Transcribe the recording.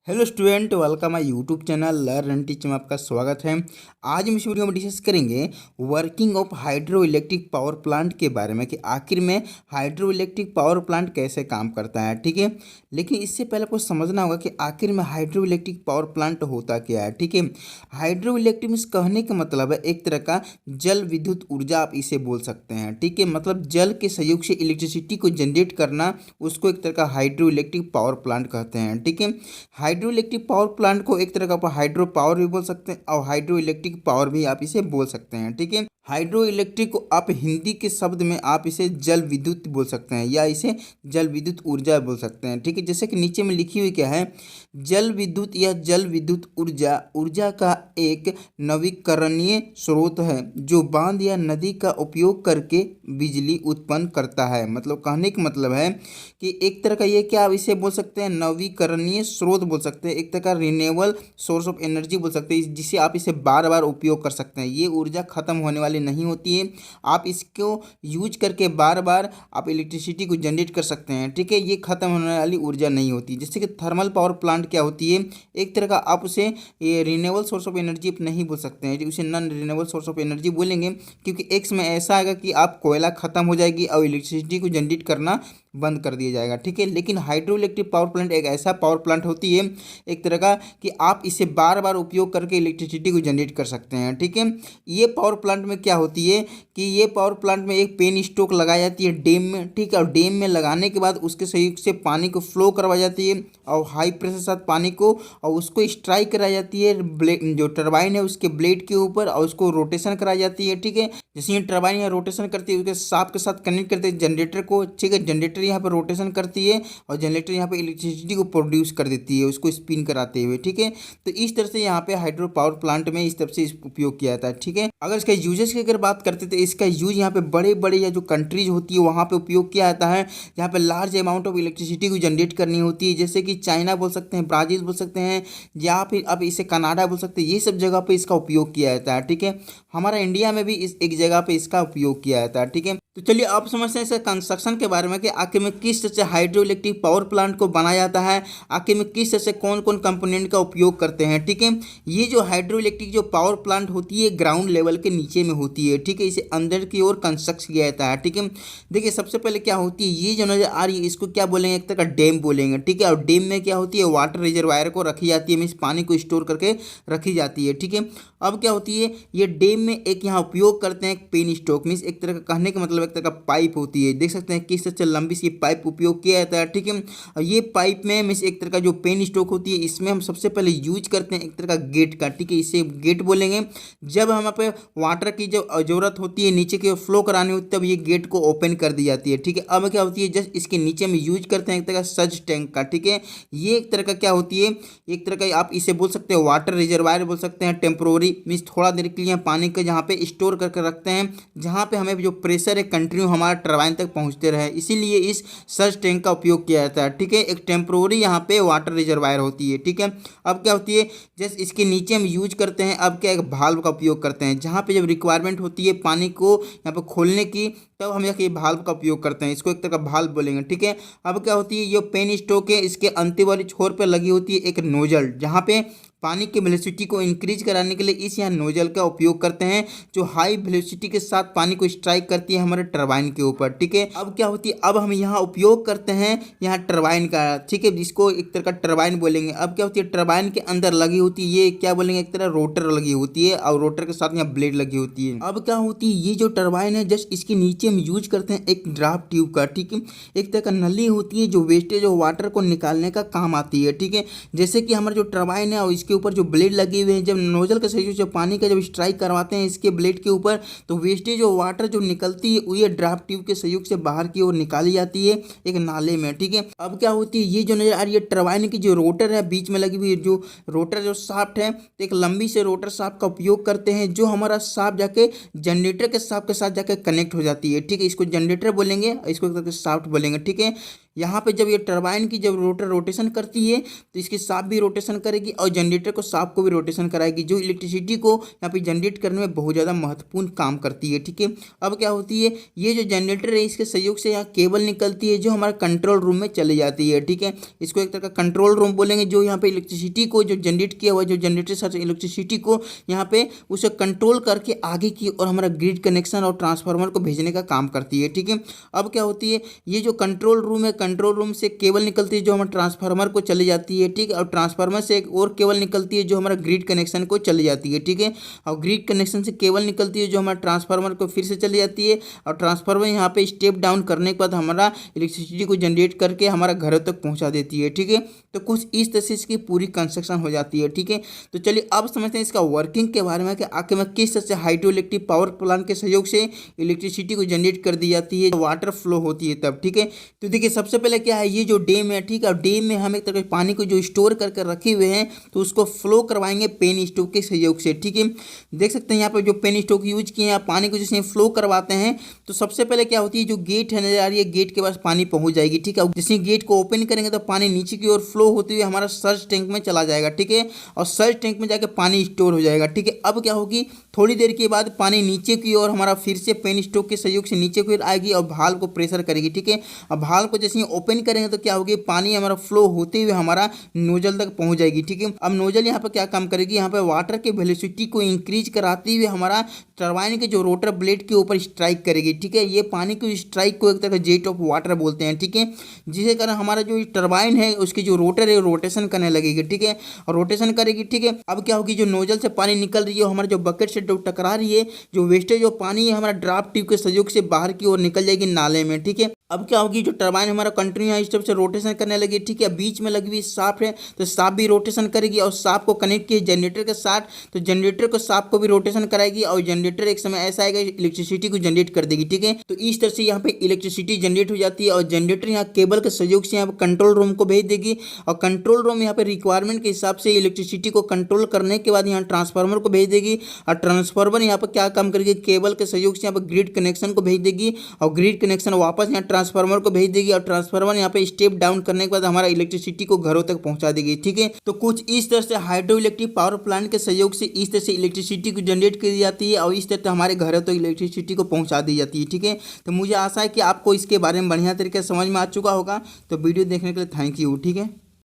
Hello student, welcome my YouTube channel learn and teach में आपका स्वागत है। आज हम इस वीडियो में डिस्कस करेंगे working of hydro electric power plant के बारे में कि आखिर में हाइड्रो इलेक्ट्रिक पावर प्लांट कैसे काम करता है। ठीक है, लेकिन इससे पहले आपको समझना होगा कि आखिर में हाइड्रो इलेक्ट्रिक पावर प्लांट होता क्या है। ठीक है, हाइड्रो इलेक्ट्रिक मीन्स कहने का मतलब है एक तरह का जल विद्युत ऊर्जा, आप इसे बोल सकते हैं। ठीक है, मतलब जल के सहयोग से इलेक्ट्रिसिटी को जनरेट करना, उसको एक तरह का हाइड्रो इलेक्ट्रिक पावर प्लांट कहते हैं। ठीक है, हाइड्रो इलेक्ट्रिक पावर प्लांट को एक तरह का आप हाइड्रो पावर भी बोल सकते हैं और हाइड्रो इलेक्ट्रिक पावर भी आप इसे बोल सकते हैं। ठीक है, हाइड्रो इलेक्ट्रिक को आप हिंदी के शब्द में आप इसे जल विद्युत बोल सकते हैं या इसे जल विद्युत ऊर्जा बोल सकते हैं। ठीक है, जैसे कि नीचे में लिखी हुई क्या है, जल विद्युत या जल विद्युत ऊर्जा ऊर्जा का एक नवीकरणीय स्रोत है जो बांध या नदी का उपयोग करके बिजली उत्पन्न करता है। मतलब कहने का मतलब है कि एक तरह का ये क्या आप इसे बोल सकते हैं नवीकरणीय स्रोत बोल सकते हैं, एक तरह का रिन्यूएबल सोर्स ऑफ एनर्जी बोल सकते हैं, जिसे आप इसे बार बार उपयोग कर सकते हैं। ये ऊर्जा खत्म होने वाली नहीं होती है, आप इसको यूज करके बार बार आप इलेक्ट्रिसिटी को जनरेट कर सकते हैं। ठीक है, ये खत्म होने वाली ऊर्जा नहीं होती। जैसे कि थर्मल पावर प्लांट क्या होती है, एक तरह का आप उसे ये रिन्यूएबल सोर्स ऑफ एनर्जी नहीं बोल सकते हैं, उसे non renewable source of energy बोलेंगे, क्योंकि एक्स में ऐसा आएगा कि आप कोयला खत्म हो जाएगी और इलेक्ट्रिसिटी को जनरेट करना बंद कर दिया जाएगा। ठीक है, लेकिन हाइड्रो इलेक्ट्रिक पावर प्लांट एक ऐसा पावर प्लांट होती है एक तरह का कि आप इसे बार बार उपयोग करके इलेक्ट्रिसिटी को जनरेट कर सकते हैं। ठीक है, ये पावर प्लांट में क्या होती है कि ये पावर प्लांट में एक पेन स्टोक लगाई जाती है डैम में। ठीक है, और डैम में लगाने के बाद उसके सहयोग से पानी को फ्लो करवाई जाती है और हाई प्रेशर के साथ पानी को, और उसको स्ट्राइक कराई जाती है ब्लेड, जो टरबाइन है उसके ब्लेड के ऊपर, और उसको रोटेशन कराई जाती है। ठीक है, जैसे ये टरबाइन यहाँ रोटेशन करती है उसके शाफ्ट के साथ कनेक्ट करते हैं जनरेटर को। ठीक है, जनरेटर यहाँ पर रोटेशन करती है और जनरेटर यहाँ पे इलेक्ट्रिसिटी को प्रोड्यूस कर देती है उसको स्पिन कराते हुए। ठीक है, तो इस तरह से यहाँ पे हाइड्रो पावर प्लांट में इस तरह से उपयोग किया जाता है। ठीक है, अगर इसका यूजेस की अगर बात करते तो इसका यूज यहाँ पे बड़े बड़े या जो कंट्रीज होती है वहाँ पे उपयोग किया जाता है, जहाँ पे लार्ज अमाउंट ऑफ इलेक्ट्रिसिटी को जनरेट करनी होती है, जैसे कि चाइना बोल सकते हैं, ब्राज़ील बोल सकते हैं, या फिर अब इसे कनाडा बोल सकते हैं। ये सब जगह पे इसका उपयोग किया जाता है। ठीक है, हमारा इंडिया में भी इस एक जगह पे इसका उपयोग किया जाता है। ठीक है, तो चलिए आप समझते हैं इसके कंस्ट्रक्शन के बारे में कि आखिर में किस तरह से हाइड्रो इलेक्ट्रिक पावर प्लांट को बनाया जाता है, आखिर में किस तरह से कौन कौन कंपोनेंट का उपयोग करते हैं। ठीक है, ये जो हाइड्रो इलेक्ट्रिक जो पावर प्लांट होती है ग्राउंड लेवल के नीचे में होती है। ठीक है, इसे अंदर की ओर कंस्ट्रक्ट किया जाता है। ठीक है, देखिए सबसे पहले क्या होती है, ये जो नजर आ रही है इसको क्या बोलेंगे, एक तरह का डैम बोलेंगे। ठीक है, और डैम में क्या होती है वाटर रिजर्वायर को रखी जाती है, मीन्स पानी को स्टोर करके रखी जाती है। ठीक है, अब क्या होती है ये डैम में एक यहाँ उपयोग करते हैं पेन स्टॉक, मीन्स एक तरह का कहने का मतलब एक तरह का पाइप होती है। देख सकते हैं किस तरह से लंबी सी पाइप उपयोग किया जाता है। ठीक है, और ये पाइप में मीन्स एक तरह का जो पेन स्टॉक होती है इसमें हम सबसे पहले यूज करते हैं एक तरह का गेट का। ठीक है, इसे गेट बोलेंगे। जब हमारे पे वाटर की जब जरूरत होती है नीचे की फ्लो करानी होती है तब ये गेट को ओपन कर दी जाती है। ठीक है, अब क्या होती है जस्ट इसके नीचे में यूज करते हैं एक तरह का सज टैंक का। ठीक है, ये एक तरह का क्या होती है एक तरह का आप इसे बोल सकते हैं वाटर रिजर्वायर बोल सकते हैं, टेम्प्रोरी मीन्स थोड़ा देर के लिए पानी का जहाँ पे स्टोर करके रखते हैं, जहाँ पे हमें जो प्रेशर है कंटिन्यू हमारा टरबाइन तक पहुँचते रहे, इसीलिए इस सच टैंक का उपयोग किया जाता है। ठीक है, एक टेम्प्रोरी यहाँ पे वाटर रिजर्वायर होती है। ठीक है, अब क्या होती है जैसे इसके नीचे हम यूज करते हैं, अब क्या एक भाल्व का उपयोग करते हैं, जहाँ पे जब रिक्वायरमेंट होती है पानी को यहाँ पे खोलने की तब हम ये भाल्व का उपयोग करते हैं, इसको एक तरह का भाल्व बोलेंगे। ठीक है, अब क्या होती है ये पेन स्टॉक है इसके अंतिम वाली छोर पर लगी होती है एक नोजल, जहाँ पे पानी की वेलोसिटी को इंक्रीज कराने के लिए इस यहाँ नोजल का उपयोग करते हैं, जो हाई वेलोसिटी के साथ पानी को स्ट्राइक करती है हमारे टरबाइन के ऊपर। ठीक है, अब क्या होती है अब हम यहाँ उपयोग करते हैं यहाँ टरबाइन का। ठीक है, जिसको एक तरह का टरबाइन बोलेंगे। अब क्या होती है टरबाइन के अंदर लगी होती है ये क्या बोलेंगे एक तरह रोटर लगी होती है, और रोटर के साथ यहाँ ब्लेड लगी होती है। अब क्या होती है ये जो टरबाइन है जस्ट इसके नीचे हम यूज करते हैं एक ड्राफ्ट ट्यूब का। ठीक है, एक तरह का नली होती है जो वेस्टेज और वाटर को निकालने का काम आती है। ठीक है, जैसे कि हमारा जो टरबाइन है और इसके ऊपर जो ब्लेड लगे हुए हैं, जब नोजल के सहयोग से पानी का जब स्ट्राइक करवाते हैं इसके ब्लेड के ऊपर तो वेस्टेज और वाटर जो निकलती है ये ड्राफ्ट ट्यूब के सहयोग से बाहर की ओर निकाली जाती है एक नाले में। ठीक है, अब क्या होती है ये जो नजर आ रही है टरबाइन की जो रोटर है बीच में लगी हुई जो रोटर जो शाफ्ट है, तो एक लंबी से रोटर शाफ्ट का उपयोग करते हैं जो हमारा शाफ्ट जाके जनरेटर के शाफ्ट के साथ जाके कनेक्ट हो जाती है। ठीक है, इसको जनरेटर बोलेंगे, इसको शाफ्ट बोलेंगे। ठीक है, यहाँ पे जब ये टरबाइन की जब रोटर रोटेशन करती है तो इसके साथ भी रोटेशन करेगी और जनरेटर को साफ को भी रोटेशन कराएगी, जो इलेक्ट्रिसिटी को यहाँ पे जनरेट करने में बहुत ज़्यादा महत्वपूर्ण काम करती है। ठीक है, अब क्या होती है, ये जो जनरेटर है इसके सहयोग से यहाँ केबल निकलती है जो हमारा कंट्रोल रूम में चली जाती है। ठीक है, इसको एक तरह का कंट्रोल रूम बोलेंगे, जो यहाँ पे इलेक्ट्रिसिटी को जो जनरेट किया हुआ जो जनरेटर से इलेक्ट्रिसिटी को यहाँ पे उसे कंट्रोल करके आगे की और हमारा ग्रिड कनेक्शन और ट्रांसफार्मर को भेजने का काम करती है। ठीक है, अब क्या होती है, ये जो कंट्रोल रूम है, कंट्रोल रूम से केबल निकलती है जो हमारे ट्रांसफार्मर को चली जाती है। ठीक है, और ट्रांसफार्मर से एक और केबल निकलती है जो हमारा ग्रिड कनेक्शन को चली जाती है। ठीक है, और ग्रिड कनेक्शन से केबल निकलती है जो हमारा ट्रांसफार्मर को फिर से चली जाती है, और ट्रांसफार्मर यहाँ पे स्टेप डाउन करने के बाद हमारा इलेक्ट्रिसिटी को जनरेट करके हमारा घरों तक पहुँचा देती है। ठीक है, तो कुछ इस तरह से इसकी पूरी कंस्ट्रक्शन हो जाती है। ठीक है, तो चलिए अब समझते हैं इसका वर्किंग के बारे में कि आखिर में किस तरह से हाइड्रो इलेक्ट्रिक पावर प्लांट के सहयोग से इलेक्ट्रिसिटी को जनरेट कर दी जाती है, वाटर फ्लो होती है तब। ठीक है, तो देखिए सबसे पहले क्या है, ये जो डैम है, ठीक है, डैम में हम एक तरह के पानी को जो स्टोर करके रखे हुए हैं तो उसको फ्लो करवाएंगे पेन स्टोक के सहयोग से। ठीक है, देख सकते हैं यहाँ पर जो पेन स्टोक यूज किए हैं, पानी को जैसे फ्लो करवाते हैं तो सबसे पहले क्या होती है, जो गेट है नजर आ रही है, गेट के पास पानी पहुंच जाएगी। ठीक है, जैसे गेट को ओपन करेंगे तो पानी नीचे की ओर फ्लो होते हुए हमारा सर्च टैंक में चला जाएगा। ठीक है, और सर्च टैंक में जाकर पानी स्टोर हो जाएगा। ठीक है, अब क्या होगी, थोड़ी देर के बाद पानी नीचे की ओर हमारा फिर से पेन स्टोक के सहयोग से नीचे की ओर आएगी और भाल को प्रेशर करेगी। ठीक है, अब भाल को जैसे ही ओपन करेंगे तो क्या होगी, पानी हमारा फ्लो होते हुए हमारा नोजल तक पहुंच जाएगी। ठीक है, अब नोजल यहाँ पर क्या काम करेगी, यहाँ पर वाटर के वेलोसिटी को इंक्रीज कराते हुए हमारा टरबाइन के जो रोटर ब्लेड के ऊपर स्ट्राइक करेगी। ठीक है, ये पानी की स्ट्राइक को एक तरह का जेट ऑफ वाटर बोलते हैं। ठीक है, जिसके कारण हमारा जो टरबाइन है उसकी जो रोटर है रोटेशन करने लगेगी। ठीक है, और रोटेशन करेगी। ठीक है, अब क्या होगी, जो नोजल से पानी निकल रही है हमारे जो बकेट से टकरा रही है, जो वेस्टेज जो पानी है हमारा ड्राफ्ट ट्यूब के सहयोग से बाहर की ओर निकल जाएगी नाले में। ठीक है, अब क्या होगी, जो टरबाइन हमारा कंटिन्यू इस तरफ से रोटेशन करने लगी। ठीक है, बीच में लगी हुई साफ है तो साफ भी रोटेशन करेगी और साफ को कनेक्ट किए जनरेटर के साथ तो जनरेटर को साफ को भी रोटेशन कराएगी और जनरेटर एक समय ऐसा आएगा इलेक्ट्रिसिटी को जनरेट कर देगी। ठीक है, तो इस तरह से यहाँ पे इलेक्ट्रिसिटी जनरेट हो जाती है और जनरेटर यहाँ केबल के सहयोग से यहाँ पे कंट्रोल रूम को भेज देगी और कंट्रोल रूम यहाँ पे रिक्वायरमेंट के हिसाब से इलेक्ट्रिसिटी को कंट्रोल करने के बाद यहाँ ट्रांसफार्मर को भेज देगी और ट्रांसफार्मर यहाँ पर क्या काम करेगी, केबल के सहयोग से यहाँ पर ग्रिड कनेक्शन को भेज देगी और ग्रिड कनेक्शन वापस यहाँ ट्रांसफार्मर को भेज देगी और ट्रांसफार्मर यहाँ पे स्टेप डाउन करने के बाद हमारा इलेक्ट्रिसिटी को घरों तक पहुंचा देगी। ठीक है, तो कुछ इस तरह से हाइड्रो इलेक्ट्रिक पावर प्लांट के सहयोग से इस तरह से इलेक्ट्रिसिटी को जनरेट की जाती है और इस तरह से हमारे घरों तक इलेक्ट्रिसिटी को पहुंचा दी जाती है। ठीक है, तो मुझे आशा है कि आपको इसके बारे में बढ़िया तरीके से समझ में आ चुका होगा। तो वीडियो देखने के लिए थैंक यू। ठीक है।